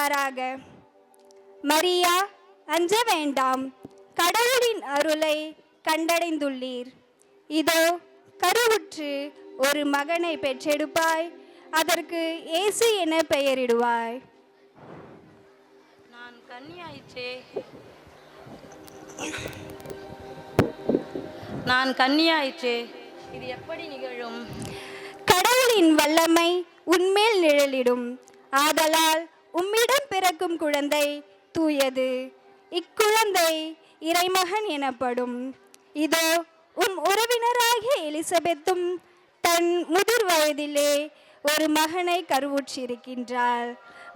இவ்வாறாக: மரியா, அஞ்ச வேண்டாம், கடவுளின் அருளை கண்டடைந்துள்ளீர். இதோ கருவுற்று ஒரு மகனை பெற்றெடுப்பாய், அதற்கு இயேசு என பெயரிடுவாய். நான் கன்னியாயிற்றே இது எப்படி நிகழும்? கடவுளின் வல்லமை உன்மேல் நிழலிடும். ஆதலால் உம்மிடம் பிறக்கும் குழந்தை தூயது. இக்குழந்தை இறைமகன் எனப்படும். இதோ உறவினராகிய எலிசபெத்தும் தன் முதிர் வயதிலே ஒரு மகனை கருவுற்றிருக்கின்றாள்.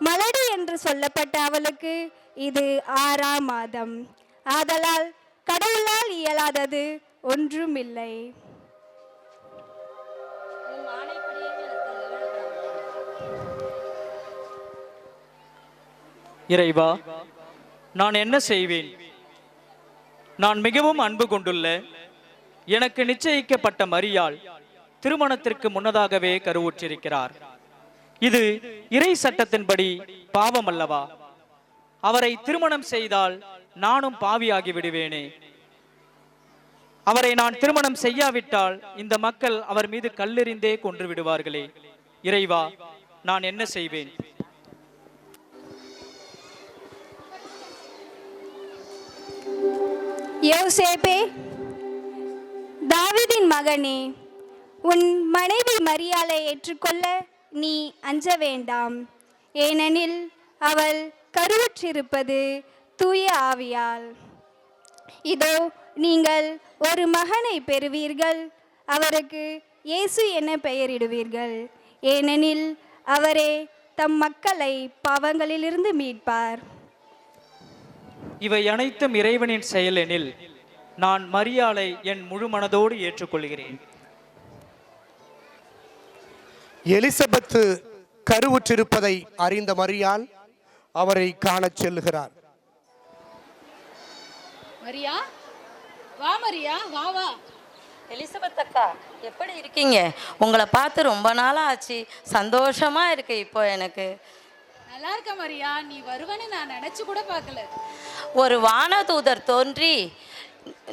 மலடி என்று சொல்லப்பட்ட அவளுக்கு இது 6ஆம் மாதம். ஆதலால் கடவுளால் இயலாதது ஒன்றுமில்லை. இறைவா, நான் என்ன செய்வேன்? நான் மிகவும் அன்பு கொண்டுள்ள எனக்கு நிச்சயிக்கப்பட்ட மரியாள் திருமணத்திற்கு முன்னதாகவே கருவுற்றிருக்கிறார். இது இறை சட்டத்தின்படி பாவம் அல்லவா? அவரை திருமணம் செய்தால் நானும் பாவியாகி விடுவேனே. அவரை நான் திருமணம் செய்யாவிட்டால் இந்த மக்கள் அவர் மீது கல்லெறிந்தே கொன்று விடுவார்களே. இறைவா, நான் என்ன செய்வேன்? யோசேப்பே, தாவீதின் மகனே, உன் மனைவி மரியாளை ஏற்றுக்கொள்ள நீ அஞ்ச வேண்டாம். ஏனெனில் அவள் கருவுற்றிருப்பது தூய ஆவியால். இதோ நீங்கள் ஒரு மகனை பெறுவீர்கள். அவருக்கு இயேசு என பெயரிடுவீர்கள். ஏனெனில் அவரே தம் மக்களை பாவங்களிலிருந்து மீட்பார். இவை அனைத்தும் இறைவனின் செயலெனில் நான் மரியாளை என் முழு மனதோடு ஏற்றுக்கொள்கிறேன். எலிசபெத்து கருவுற்றிருப்பதை அறிந்த மரியாள் அவரை காணச் செல்லுகிறார். மரியா, வா மரியா, வா வா. எலிசபெத் அக்கா, எப்படி இருக்கீங்க? உங்களை பார்த்து ரொம்ப நாளாக ஆச்சு. சந்தோஷமா இருக்கு இப்போ எனக்கு. நல்லா இருக்க மரியா, நீ வருவன்னு நான் நினைச்சு கூட பார்க்கல. ஒரு வானதூதர் தோன்றி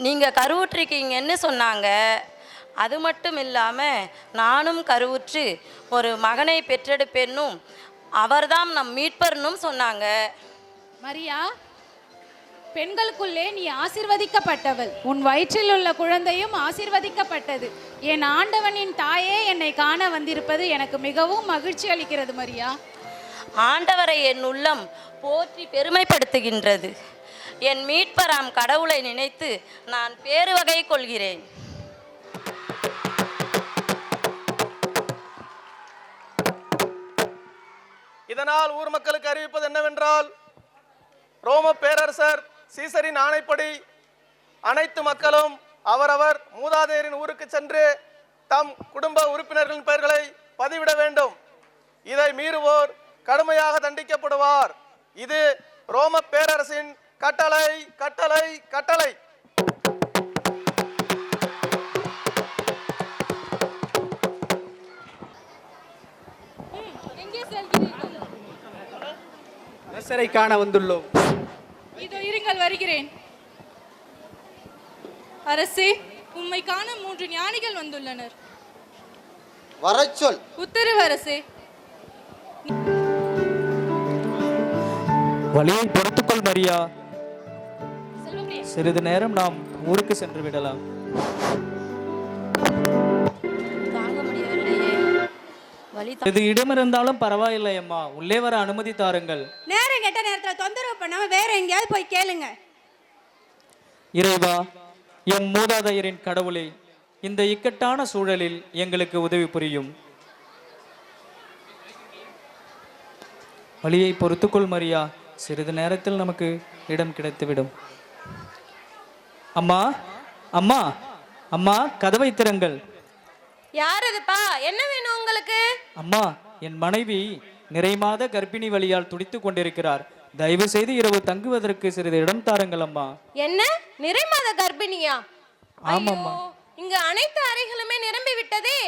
நீங்க கருவுற்றிருக்கீங்கன்னு சொன்னாங்க. அது மட்டும் இல்லாமல் நானும் கருவுற்று ஒரு மகனை பெற்றெடுப்பேன்னும் அவர்தான் நம் மீட்பர்னும் சொன்னாங்க. மரியா, பெண்களுக்குள்ளே நீ ஆசீர்வதிக்கப்பட்டவள். உன் வயிற்றில் உள்ள குழந்தையும் ஆசீர்வதிக்கப்பட்டது. என் ஆண்டவனின் தாயே என்னை காண வந்திருப்பது எனக்கு மிகவும் மகிழ்ச்சி அளிக்கிறது மரியா. ஆண்டவரை என் உள்ளம் போற்றி பெருமைப்படுத்துகின்றது. என் மீட்பராம் கடவுளை நினைத்து நான் பேருவகை கொள்கிறேன். இதனால் ஊர் மக்களுக்கு அறிவிப்பது என்னவென்றால், ரோம பேரரசர் சீசரின் ஆணைப்படி அனைத்து மக்களும் அவரவர் மூதாதையரின் ஊருக்கு சென்று தம் குடும்ப உறுப்பினர்களின் பெயர்களை பதிவிட வேண்டும். இதை மீறுவோர் கடுமையாக தண்டிக்கப்படுவார். இது ரோம பேரரசின் கட்டளை கட்டளை கட்டளை. அரசரை காண வந்துள்ளோம். இதோ இருங்கள், வருகிறேன். அரசே, உம்மை காண 3 ஞானிகள் வந்துள்ளனர். வரச்சொல். உத்தரவு அரசே. வழியை பொறுத்துக்கொள் மரியா. சிறிது நேரம் நாம் ஊருக்கு சென்று விடலாம். இது இடமிருந்தாலும் பரவாயில்லை அம்மா, உள்ளே வர அனுமதி தாருங்கள். நேரம் கெட்ட நேரத்தில் தொந்தரவு பண்ணாம வேற எங்கேயாவது போய் கேளுங்க. இறைவா, எம் மூதாதையரின் கடவுளே, இந்த இக்கட்டான சூழலில் எங்களுக்கு உதவி புரியும். வழியை பொறுத்துக்கொள் மரியா, சிறிது நேரத்தில் நமக்கு இடம் கிடைத்துவிடும். அம்மா அம்மா அம்மா, கதவை திறங்கள். யார் அதுப்பா? என்ன வேணும் உங்களுக்கு? அம்மா, என் மனைவி நிறைமாத கர்ப்பிணி வலியால் துடித்துக் கொண்டிருக்கிறார். தயவு செய்து இரவு தங்குவதற்கு சிறிது இடம் தாருங்கள் அம்மா. என்ன, நிறைமாத கர்ப்பிணியா? ஆமாம்மா. இங்க அனைத்து அறைகளுமே நிரம்பி விட்டதே.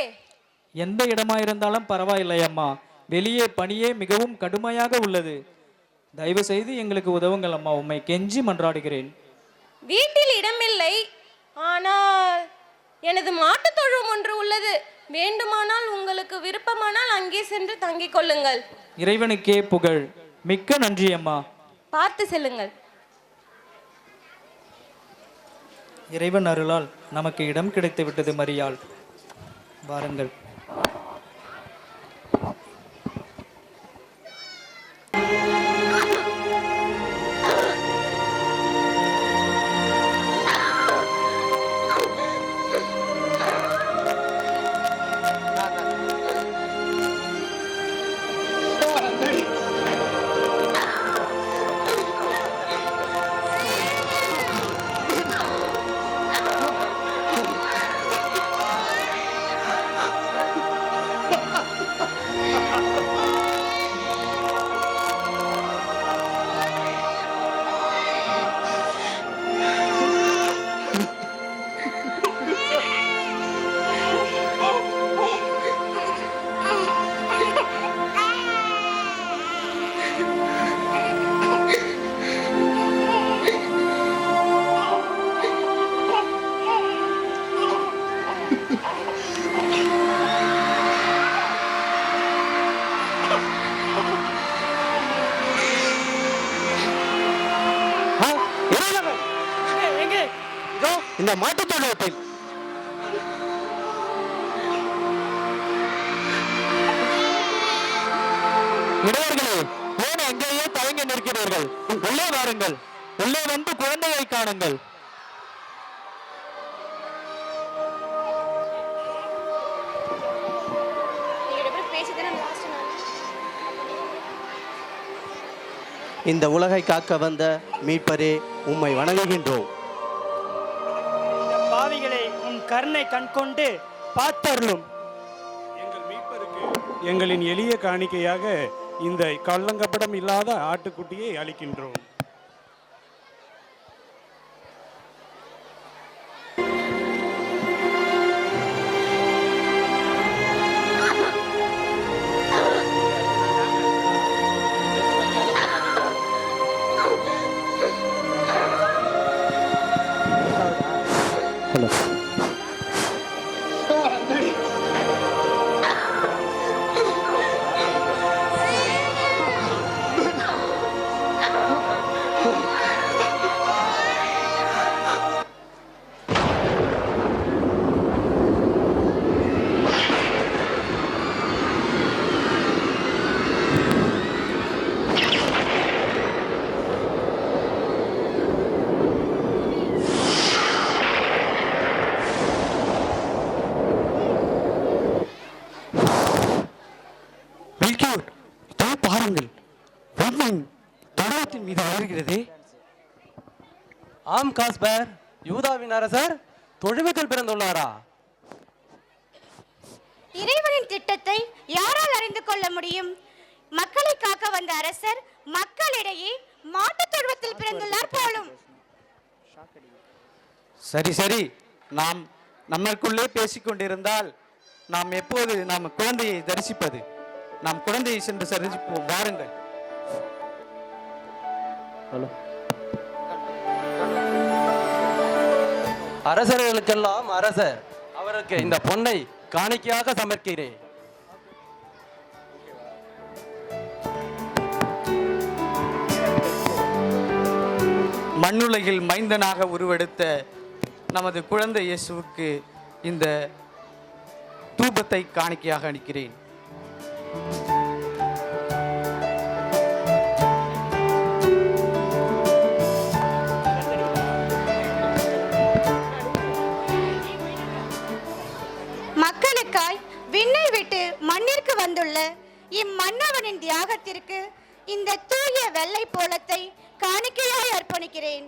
எந்த இடமா இருந்தாலும் பரவாயில்லை அம்மா, வெளியே பனியே மிகவும் கடுமையாக உள்ளது. தயவு செய்து எங்களுக்கு உதவுங்கள் அம்மா, உம்மை கெஞ்சி மன்றாடுகிறேன். வீட்டில் இடமில்லை, ஆனால் எனது மாட்டுத் தொழுவம் ஒன்று உள்ளது. வேண்டுமானால் உங்களுக்கு விருப்பமானால் அங்கே சென்று தங்கிக் கொள்ளுங்கள். இறைவனுக்கே புகழ். மிக்க நன்றி அம்மா. பார்த்து செல்லுங்கள். இறைவன் அருளால் நமக்கு இடம் கிடைத்து விட்டது மரியாள். வாருங்கள். இந்த மாட்டுத் தொழுவத்தில் இளையர்களே, ஏன் எங்கேயோ தயங்கி நிற்கிறீர்கள்? உள்ளே வாருங்கள். உள்ளே வந்து குழந்தையை காணுங்கள். இந்த உலகை காக்க வந்த மீட்பரே, உம்மை வணங்குகின்றோம். பாவிகளை உன் கருணை கண்கொண்டு பார்த்தருளும். எங்கள் மீட்பருக்கு எங்களின் எளிய காணிக்கையாக இந்த கள்ளங்கப்படம் இல்லாத ஆட்டுக்குட்டியை அளிக்கின்றோம். மீது வருகிறது. ஆம் காஸ்பர், யூதாவின் அரசர் தொழுவத்தில் பிறந்துள்ளாரா? இறைவனின் திட்டத்தை யாரால் அறிந்து கொள்ள முடியும்? மக்களை காக்க வந்த அரசர் மக்களிடையே மாட்டுத் தொழுவத்தில் பிறந்துள்ளார் போலும். சரி சரி, நாம் நம்மளுக்குள்ளே பேசிக்கொண்டிருந்தால் நாம் எப்போது நாம் குழந்தையை தரிசிப்பது? நாம் குழந்தையை சென்று தரிசிப்போம், வாருங்கள். அரசர்களுக்கெல்லாம் அரசர், அவருக்கு இந்த பொன்னை காணிக்கையாக சமர்க்கிறேன். மண்ணுலகில் மைந்தனாக உருவெடுத்த நமது குழந்தை இயேசுவுக்கு இந்த தூபத்தை காணிக்கையாக அளிக்கிறேன். மக்களுக்காய் விண்ணை விட்டு மண்ணிற்கு வந்துள்ள இம்மன்னவனின் தியாகத்திற்கு இந்த தூய வெள்ளை போலத்தை காணிக்கையாய் அர்ப்பணிக்கிறேன்.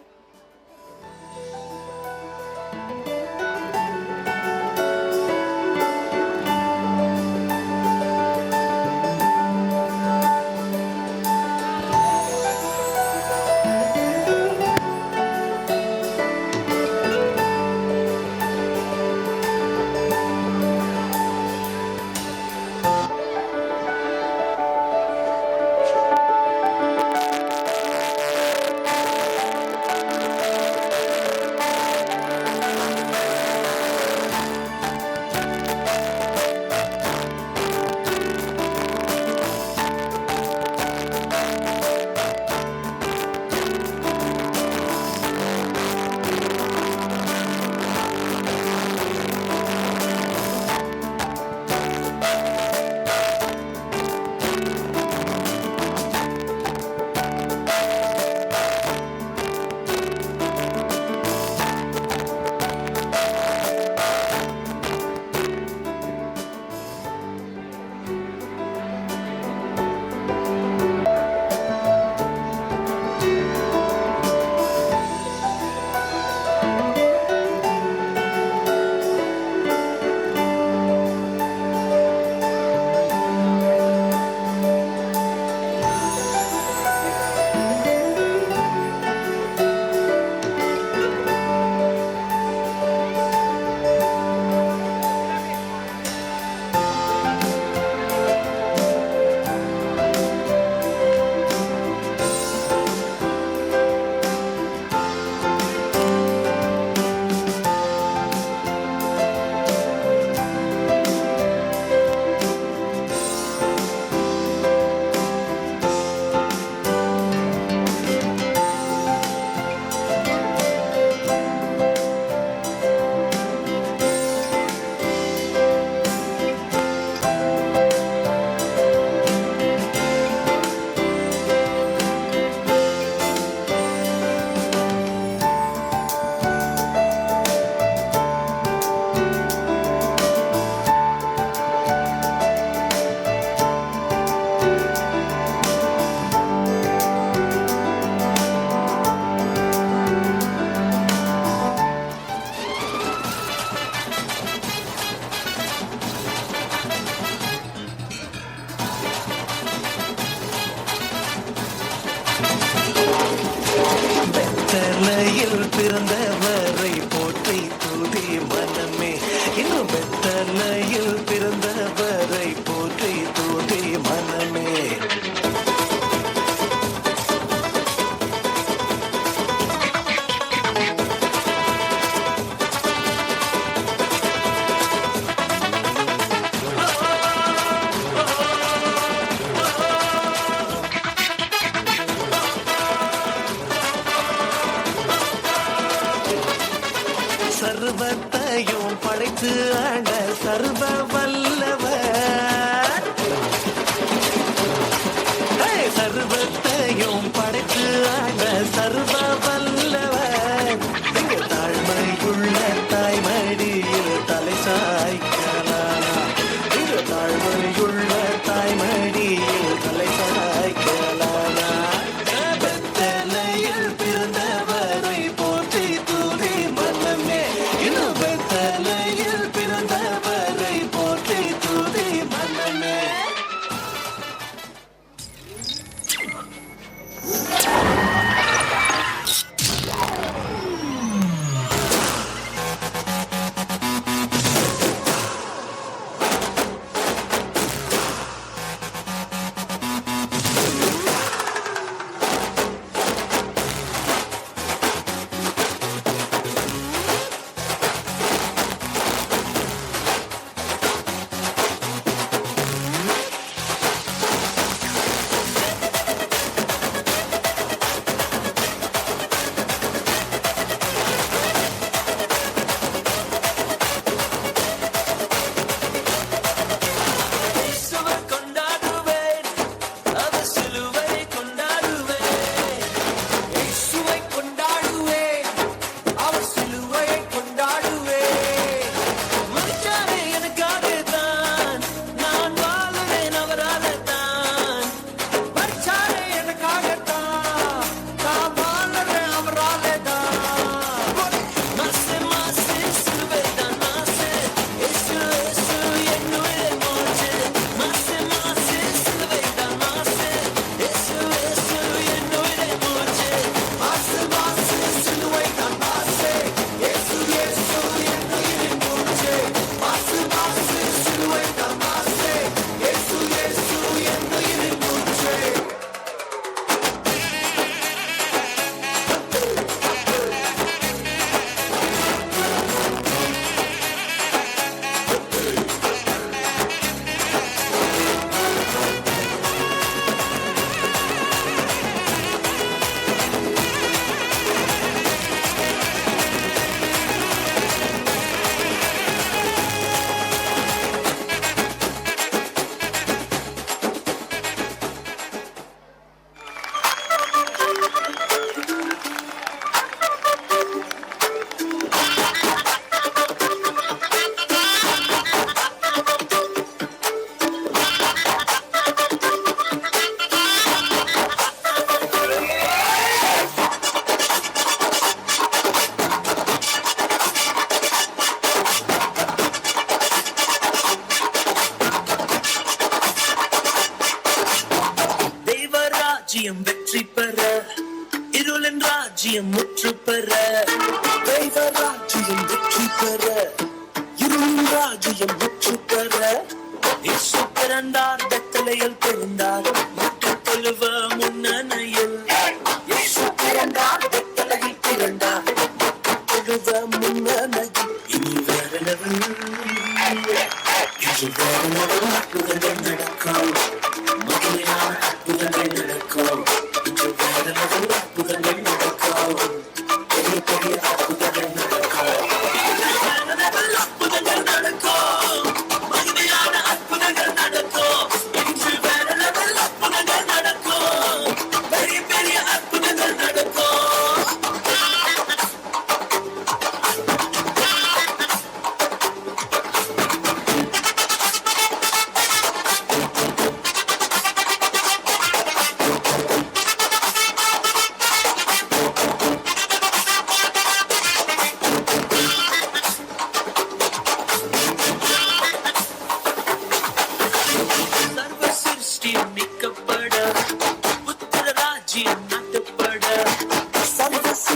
வெத்தலையில் பிறந்தவரை போற்றி துதி மனமே. இன்னும் வெத்தலையில் பிறந்தவரை போற்றி துதி மனமே. சர்வத்தையும் படைத்து ஆண்ட சர்வ வல்லவர். சர்வத்தையும் படைத்து ஆண்ட சர்வ வல்லவர். இங்கு தாழ்மையுள்ள தாய்மடியில் தலை சாய்க்கலாம். இங்கு தாழ்மையுள்ள தாய்மடியில் தலை சாய்க்கலாம். வெத்தலையில் பிறந்தவரை போற்றி துதி மனமே. இன்னும் வெத்தலையில் பிறந்தவரை போற்றி துதி மனமே. ராஜ்யம் வெற்றி பெற, இருளின் ராஜ்யம் முற்று பெற. தெய்வ ராஜ்யம் வெற்றி பெற, இருளின் ராஜ்யம் முற்று பெற. இயேசு பிறந்தார், பெத்லகேமில் பிறந்தார், மக்கள் தொழுவ முன்னணியில். இயேசு பிறந்தார், பெத்லகேமில் பிறந்தார், மக்கள் தொழுவ முன்னணியில். இனி வேற லெவல், இன்று வேற லெவல் அற்புதங்கள் நடக்கும். மகிமையான அற்புதங்கள் நடக்கும். இன்று வேற லெவல் அற்புதங்கள் நடக்கும். பெரிய பெரிய அற்புதங்கள் நடக்கும். வேற லெவல் அற்புதங்கள் நடக்கும். மகிமையான அற்புதங்கள் நடக்கும். இன்று வேற லெவல் அற்புதங்கள் நடக்கும். பெரிய பெரிய அற்புதங்கள் நடக்கும்.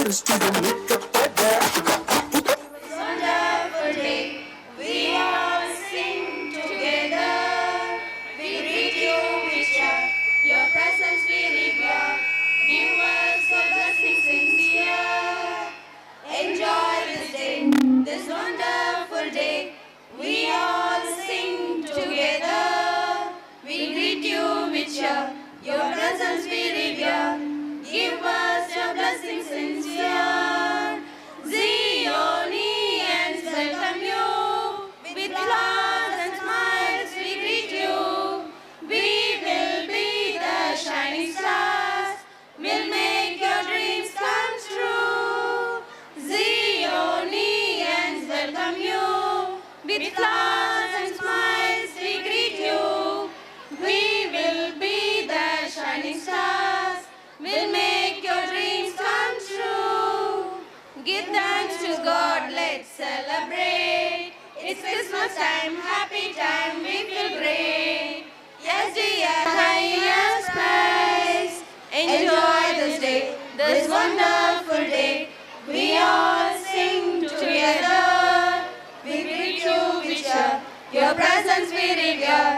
சிருஷ்டியும் மீட்கப்பட Wonderful day, we all sing together. We greet you, wish your presence we revere. Give us your blessings sincere. Enjoy this day, this wonderful day. We all sing together. We greet you, wish your presence we revere. Give us your blessings sincere. Zionians welcome you. With applause and smiles we greet you. We will be the shining stars. We'll make your dreams come true. Zionians welcome you. With applause and smiles we greet you. We will be the shining stars. We'll make your dreams come true. Give thanks to God, let's celebrate. It's Christmas time, happy time, we feel great. Yes, dear, highest praise. Enjoy this day, this wonderful day. We all sing together. We greet you, wish your presence we revere.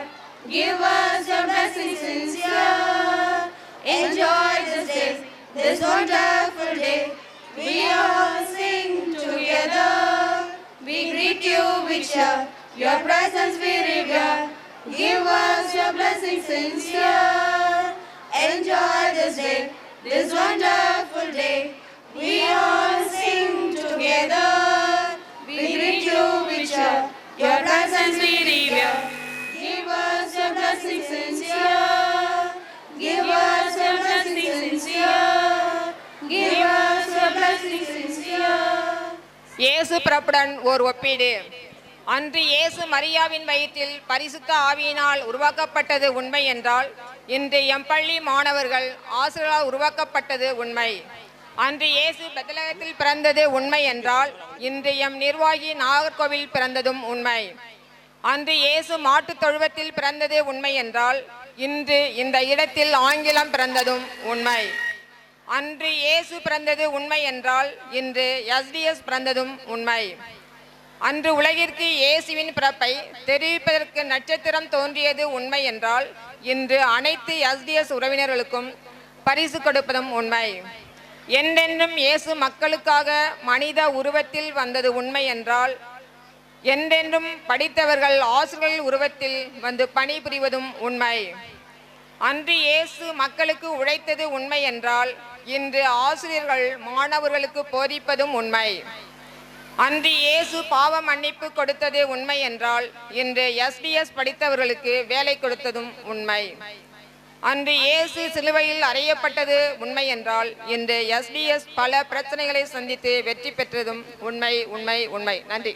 Give us your blessings sincere. Enjoy this day, this wonderful day. We all sing together. We greet you, wish your presence we revere. Give us your blessings sincere. Enjoy this day, this wonderful day. We all sing together. We greet you, wish your presence we revere. Give us your blessings sincere. Give us your blessings sincere. Give us your blessings sincere. இயேசு பிறப்புடன் ஓர் ஒப்பீடு. அன்று இயேசு மரியாவின் வயிற்றில் பரிசுத்த ஆவியினால் உருவாக்கப்பட்டது உண்மை என்றால், இன்று எம் பள்ளி மாணவர்கள் ஆசிரியரால் உருவாக்கப்பட்டது உண்மை. அன்று இயேசு பெத்லகத்தில் பிறந்தது உண்மை என்றால், இன்று எம் நிர்வாகி நாகர்கோவில் பிறந்ததும் உண்மை. அன்று இயேசு மாட்டுத் தொழுவத்தில் பிறந்தது உண்மை என்றால், இன்று இந்த இடத்தில் ஆங்கிலம் பிறந்ததும் உண்மை. அன்று இயேசு பிறந்தது உண்மை என்றால், இன்று SDS பிறந்ததும் உண்மை. அன்று உலகிற்கு இயேசுவின் பிறப்பை தெரிவிப்பதற்கு நட்சத்திரம் தோன்றியது உண்மை என்றால், இன்று அனைத்து SDS உறவினர்களுக்கும் பரிசு கொடுப்பதும் உண்மை. என்றென்றும் இயேசு மக்களுக்காக மனித உருவத்தில் வந்தது உண்மை என்றால், என்றென்றும் படித்தவர்கள் ஆசிரியர்கள் உருவத்தில் வந்து பணிபுரிவதும் உண்மை. அன்று இயேசு மக்களுக்கு உழைத்தது உண்மை என்றால், இன்று ஆசிரியர்கள் மாணவர்களுக்கு போதிப்பதும் உண்மை. அன்று இயேசு பாவ மன்னிப்பு கொடுத்தது உண்மை என்றால், இன்று SDS படித்தவர்களுக்கு வேலை கொடுத்ததும் உண்மை. அன்று இயேசு சிலுவையில் அறையப்பட்டது உண்மை என்றால், இன்று SDS பல பிரச்சனைகளை சந்தித்து வெற்றி பெற்றதும் உண்மை உண்மை உண்மை. நன்றி.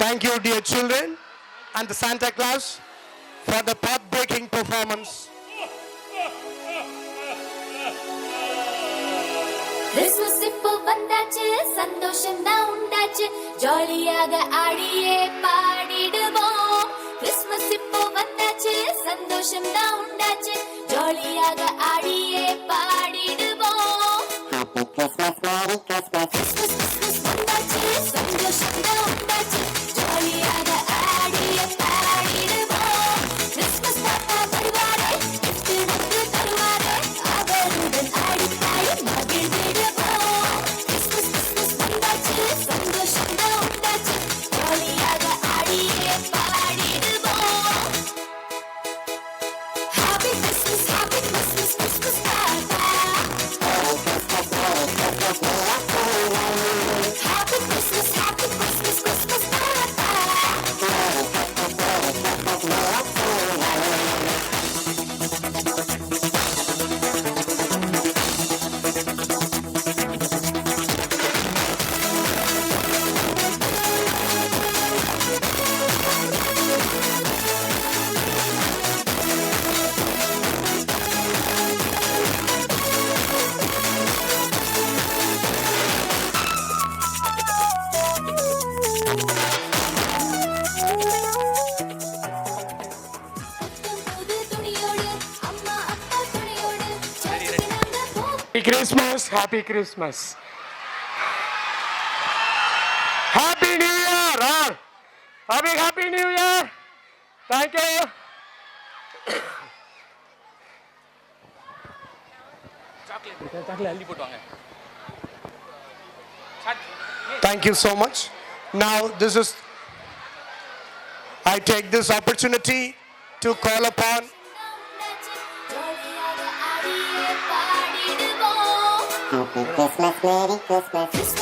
Thank you, dear children, and the Santa Claus for the path-breaking performance. Christmas இப்போ வந்தாச்சு, சந்தோஷம் தான் உண்டாச்சு, ஜாலியாக ஆடியே பாடிடுவோம். கிறிஸ்மஸ் இப்போ வந்தாச்சு, சந்தோஷம் தான் உண்டாச்சு, ஜாலியாக ஆடியே பாடிடுவோம். கிறிஸ்மஸ் வந்தாச்சு, சந்தோஷம் தான் உண்டாச்சு, ஜாலியாக ஆடியே பாடிடுவோம். கிறிஸ்மஸ் தாத்தா வருவாரே, gift வந்து தருவாரே, அவருடன் ஆடிப்பாடி மகிழ்ந்திடுவோம். கிறிஸ்மஸ் வந்தாச்சு, சந்தோஷம் தான் உண்டாச்சு, ஜாலியாக ஆடியே பாடிடுவோம். Happy Christmas, Christmas தாத்தா. Happy Christmas, Christmas தாத்தா. புது துணியோடு, அம்மா அப்பா துணியோடு, சர்ச்சுக்கு நாங்க போவோம். Happy Christmas, Happy Christmas. Happy New Year, all. Happy New Year. Thank you. Thank you so much. Now I take this opportunity to call upon ஜாலியாக ஆடியே பாடிடுவோம். Happy Christmas, Merry Christmas.